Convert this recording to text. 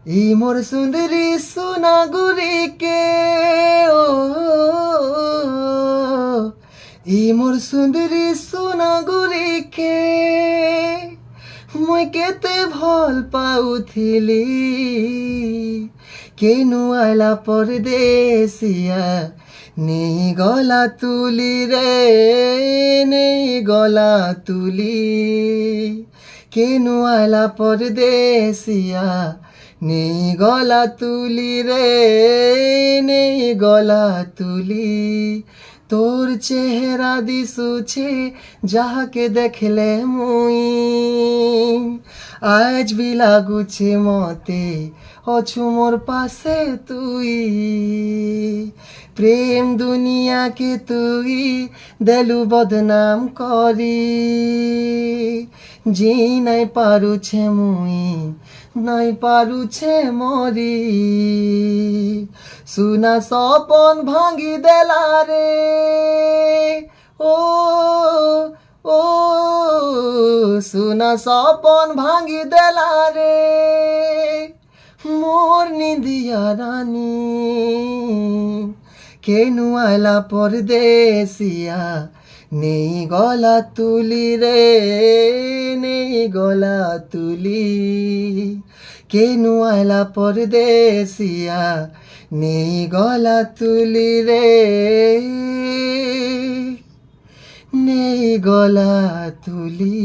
এই মোর সুন্দরী সোনাগুড়িকে ও এই মোর সুন্দরী সোনাগুড়িকে মুই কেতে ভাল পাউথিলি কেনু আইলা পরদেশিয়া নেই গলা তুলি রে নেই গলা তুলি কেনু আইলা পরদেশিয়া নেই গলা তুলি রে নেই গলা তুলি তোর চেহারা দিশুছে যাহাকে দেখলে মুই আজ বি লাগুছে মতে অছু মোর পাশে তুই প্রেম দুনিয়াকে তুই দেলু বদনাম করি জি নাই পারুছে মুই নাই পারুছে মরি সুনা সপন ভাঙ্গি দেলা রে ও ও সুনা সপন ভাঙ্গি দেলা রে মোর নিদিয়া রানী কেনু আইলা পরদেশিয়া নেই গলা তুলি রে নেই গলা তুলি কেনু আইলা পরদেশিয়া নেই গলা তুলি রে নেই গলা তুলি।